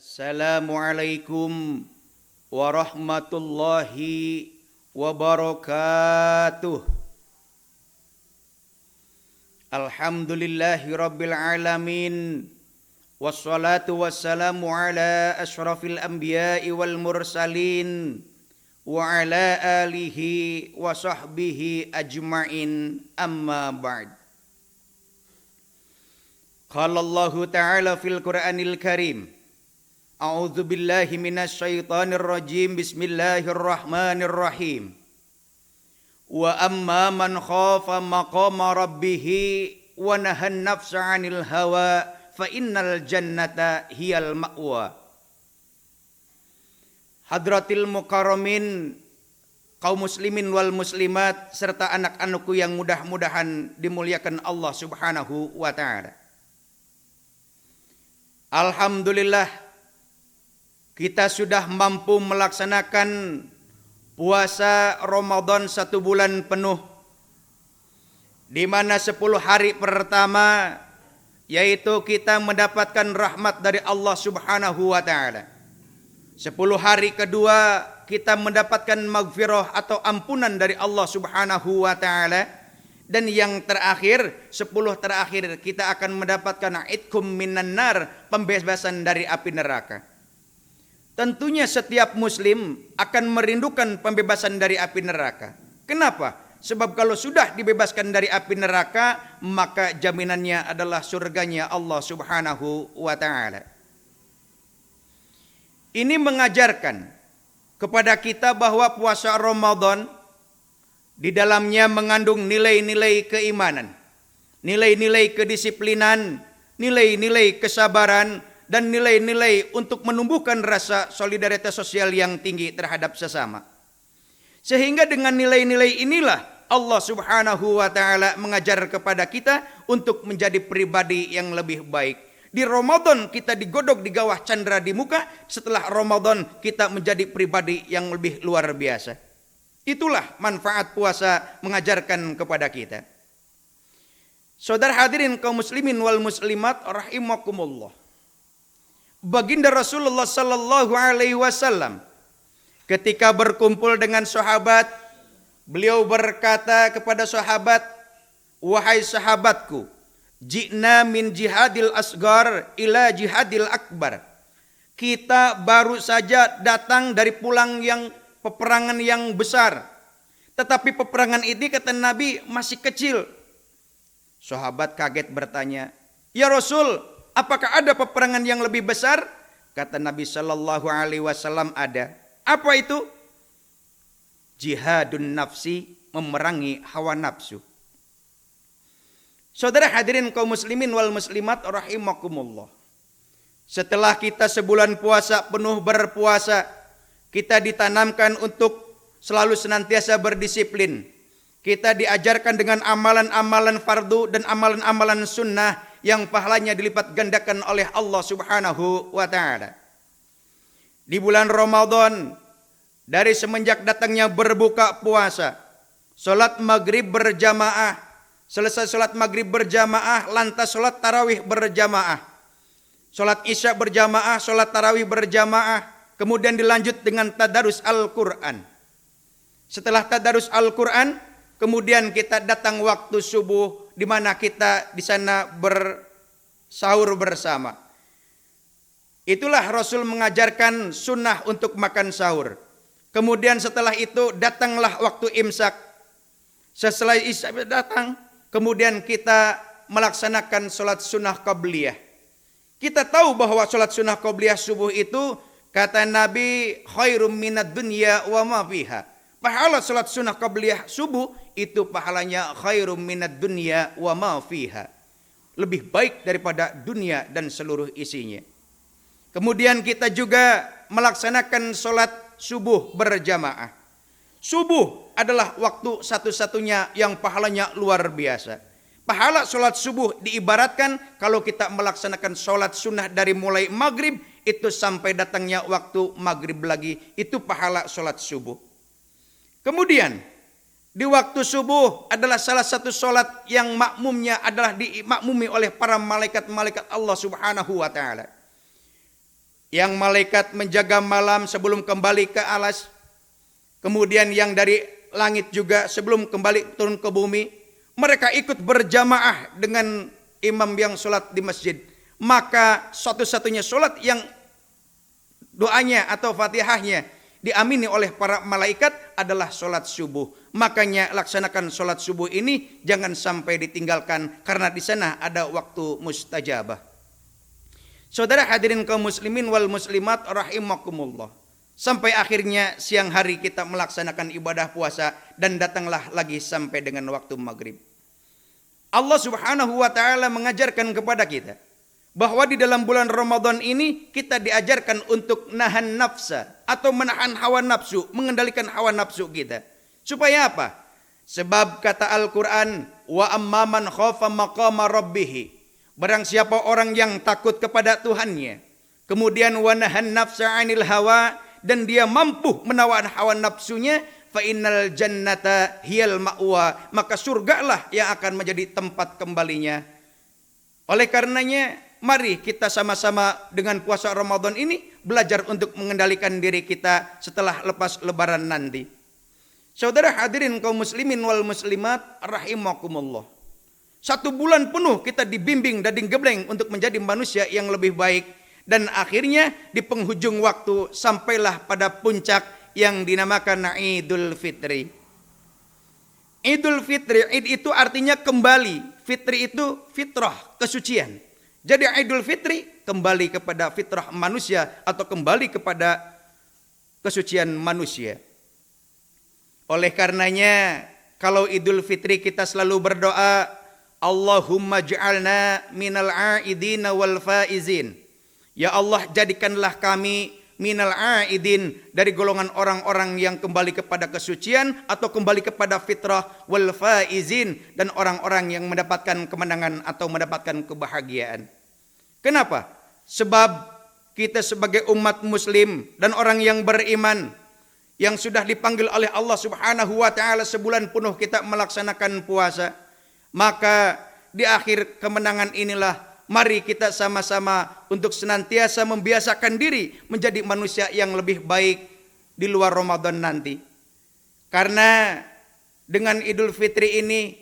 Assalamualaikum warahmatullahi wabarakatuh. Alhamdulillahi rabbil alamin. Wassalatu wassalamu ala asyrafil anbiya'i wal mursalin wa ala alihi wa sahbihi ajma'in, amma ba'd. Qala Allahu ta'ala fil Qur'anil Karim, A'udzu billahi minasy syaithanir rajim. Bismillahirrahmanirrahim. Wa amma man khafa maqama rabbih wa nahan nafsa 'anil hawa fa innal jannata hiyal ma'wa. Hadratil mukarramin, kaum muslimin wal muslimat serta anak-anakku yang mudah-mudahan dimuliakan Allah Subhanahu wa taala. Alhamdulillah, kita sudah mampu melaksanakan puasa Ramadan 1 bulan penuh, di mana 10 hari pertama yaitu kita mendapatkan rahmat dari Allah Subhanahu wa taala. 10 hari kedua kita mendapatkan maghfirah atau ampunan dari Allah Subhanahu wa taala, dan yang terakhir 10 terakhir kita akan mendapatkan itqum minan nar, pembebasan dari api neraka. Tentunya setiap muslim akan merindukan pembebasan dari api neraka. Kenapa? Sebab kalau sudah dibebaskan dari api neraka, maka jaminannya adalah surganya Allah Subhanahu wa taala. Ini mengajarkan kepada kita bahwa puasa Ramadan di dalamnya mengandung nilai-nilai keimanan, nilai-nilai kedisiplinan, nilai-nilai kesabaran, dan nilai-nilai untuk menumbuhkan rasa solidaritas sosial yang tinggi terhadap sesama. Sehingga dengan nilai-nilai inilah Allah Subhanahu wa taala mengajar kepada kita untuk menjadi pribadi yang lebih baik. Di Ramadan kita digodok di bawah candra di muka, setelah Ramadan kita menjadi pribadi yang lebih luar biasa. Itulah manfaat puasa mengajarkan kepada kita. Saudara hadirin kaum muslimin wal muslimat rahimakumullah. Baginda Rasulullah sallallahu alaihi wasallam ketika berkumpul dengan sahabat, beliau berkata kepada sahabat, "Wahai sahabatku, ji'na min jihadil asgar ila jihadil akbar." Kita baru saja datang dari peperangan yang besar. Tetapi peperangan ini kata Nabi masih kecil. Sahabat kaget bertanya, "Ya Rasul, apakah ada peperangan yang lebih besar?" Kata Nabi sallallahu alaihi wasallam, ada. Apa itu? Jihadun nafsi, memerangi hawa nafsu. Saudara hadirin kaum muslimin wal muslimat rahimakumullah. Setelah kita sebulan puasa penuh berpuasa, kita ditanamkan untuk selalu senantiasa berdisiplin. Kita diajarkan dengan amalan-amalan fardu dan amalan-amalan sunnah yang pahalanya dilipat gandakan oleh Allah Subhanahu wa taala. Di bulan Ramadan, dari semenjak datangnya berbuka puasa, salat maghrib berjamaah, selesai salat maghrib berjamaah, lantas salat tarawih berjamaah, salat isya berjamaah, salat tarawih berjamaah, kemudian dilanjut dengan tadarus Al-Quran. Setelah tadarus Al-Quran, kemudian kita datang waktu subuh, di mana kita di sana bersahur bersama. Itulah Rasul mengajarkan sunnah untuk makan sahur. Kemudian setelah itu datanglah waktu imsak. Setelah isya datang, kemudian kita melaksanakan sholat sunnah qabliyah. Kita tahu bahwa sholat sunnah qabliyah subuh itu, kata Nabi, khairum minad dunya wa ma fiha. Pahala sholat sunnah qabliyah subuh itu pahalanya khairum minad dunya wa ma fiha. Lebih baik daripada dunia dan seluruh isinya. Kemudian kita juga melaksanakan sholat subuh berjamaah. Subuh adalah waktu satu-satunya yang pahalanya luar biasa. Pahala sholat subuh diibaratkan kalau kita melaksanakan sholat sunnah dari mulai maghrib itu sampai datangnya waktu maghrib lagi. Itu pahala sholat subuh. Kemudian di waktu subuh adalah salah satu sholat yang makmumnya adalah dimakmumi oleh para malaikat-malaikat Allah subhanahu wa ta'ala. Yang malaikat menjaga malam sebelum kembali ke alas. Kemudian yang dari langit juga sebelum kembali turun ke bumi. Mereka ikut berjamaah dengan imam yang sholat di masjid. Maka satu-satunya sholat yang doanya atau fatihahnya diamini oleh para malaikat adalah sholat subuh. Makanya laksanakan sholat subuh ini jangan sampai ditinggalkan. Karena di sana ada waktu mustajabah. Saudara hadirin kaum muslimin wal muslimat rahimakumullah. Sampai akhirnya siang hari kita melaksanakan ibadah puasa dan datanglah lagi sampai dengan waktu maghrib. Allah subhanahu wa ta'ala mengajarkan kepada kita bahwa di dalam bulan Ramadan ini kita diajarkan untuk nahan nafsa atau menahan hawa nafsu, mengendalikan hawa nafsu kita. Supaya apa? Sebab kata Al-Quran, wa amman khafa maqama rabbih. Barang siapa orang yang takut kepada Tuhannya, kemudian wa nahan nafsa 'anil hawa, dan dia mampu menawan hawa nafsunya, fa innal jannata hiyal ma'wa, maka surgalah yang akan menjadi tempat kembalinya. Oleh karenanya, mari kita sama-sama dengan puasa Ramadan ini belajar untuk mengendalikan diri kita setelah lepas lebaran nanti. Saudara hadirin kaum muslimin wal muslimat rahimakumullah. 1 bulan penuh kita dibimbing dan digembleng untuk menjadi manusia yang lebih baik. Dan akhirnya di penghujung waktu sampailah pada puncak yang dinamakan Idul Fitri. Idul Fitri, Id itu artinya kembali. Fitri itu fitrah, kesucian. Jadi Idul Fitri kembali kepada fitrah manusia atau kembali kepada kesucian manusia. Oleh karenanya kalau Idul Fitri kita selalu berdoa, Allahumma ja'alna minal a'idina wal faizin. Ya Allah, jadikanlah kami minal a'idin, dari golongan orang-orang yang kembali kepada kesucian atau kembali kepada fitrah, wal faizin, dan orang-orang yang mendapatkan kemenangan atau mendapatkan kebahagiaan. Kenapa? Sebab kita sebagai umat muslim dan orang yang beriman yang sudah dipanggil oleh Allah subhanahu wa ta'ala sebulan penuh kita melaksanakan puasa, maka di akhir kemenangan inilah mari kita sama-sama untuk senantiasa membiasakan diri menjadi manusia yang lebih baik di luar Ramadan nanti. Karena dengan Idul Fitri ini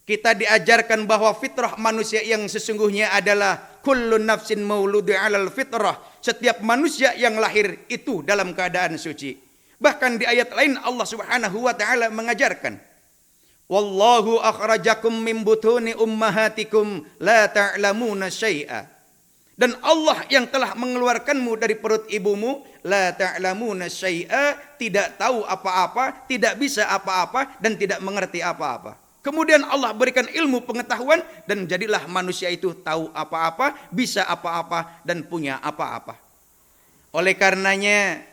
kita diajarkan bahwa fitrah manusia yang sesungguhnya adalah kullu nafsin mauludi alal fitrah. Setiap manusia yang lahir itu dalam keadaan suci. Bahkan di ayat lain Allah subhanahu wa ta'ala mengajarkan, wallahu akhrajakum min butuni ummahatikum la ta'lamuna syai'a. Dan Allah yang telah mengeluarkanmu dari perut ibumu, la ta'lamuna syai'a, tidak tahu apa-apa, tidak bisa apa-apa, dan tidak mengerti apa-apa. Kemudian Allah berikan ilmu pengetahuan, dan jadilah manusia itu tahu apa-apa, bisa apa-apa, dan punya apa-apa. Oleh karenanya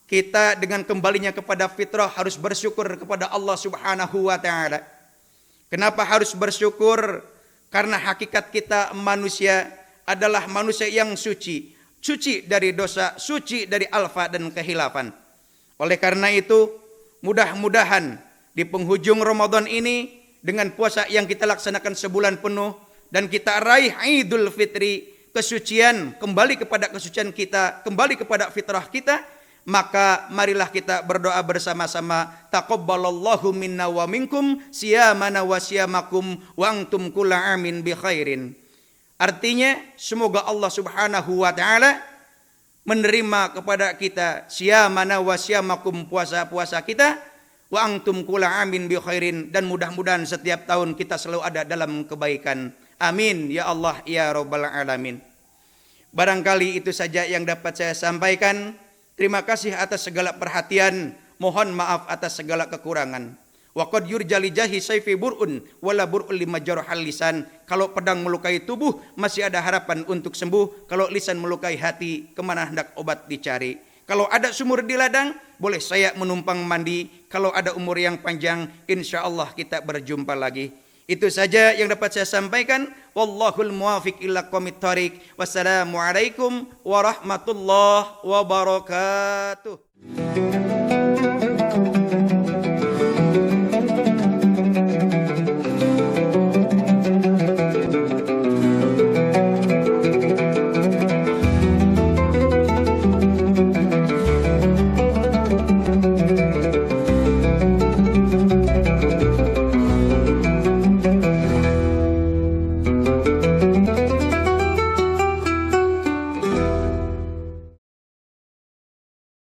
kita dengan kembalinya kepada fitrah harus bersyukur kepada Allah subhanahu wa ta'ala. Kenapa harus bersyukur? Karena hakikat kita manusia adalah manusia yang suci. Suci dari dosa, suci dari alfa dan kehilafan. Oleh karena itu, mudah-mudahan di penghujung Ramadan ini, dengan puasa yang kita laksanakan sebulan penuh, dan kita raih Idul Fitri, kesucian, kembali kepada kesucian kita, kembali kepada fitrah kita, maka marilah kita berdoa bersama-sama, taqabbalallahu minna wa minkum siyamana wa siyamakum wa antum kulla amin bi khairin. Artinya semoga Allah subhanahu wa ta'ala menerima kepada kita siyamana wa siyamakum, puasa-puasa kita, wa antum kulla amin bi khairin, dan mudah-mudahan setiap tahun kita selalu ada dalam kebaikan. Amin ya Allah ya rabbal alamin. Barangkali itu saja yang dapat saya sampaikan. Terima kasih atas segala perhatian, mohon maaf atas segala kekurangan. Wa qad yurjali jahi sayfi bur'un wala bur'un lima jarhal lisan. Kalau pedang melukai tubuh masih ada harapan untuk sembuh. Kalau lisan melukai hati, kemana hendak obat dicari. Kalau ada sumur di ladang, boleh saya menumpang mandi. Kalau ada umur yang panjang, insya Allah kita berjumpa lagi. Itu saja yang dapat saya sampaikan. Wallahul muwafiq ila aqwamit thoriq. Wassalamualaikum warahmatullahi wabarakatuh.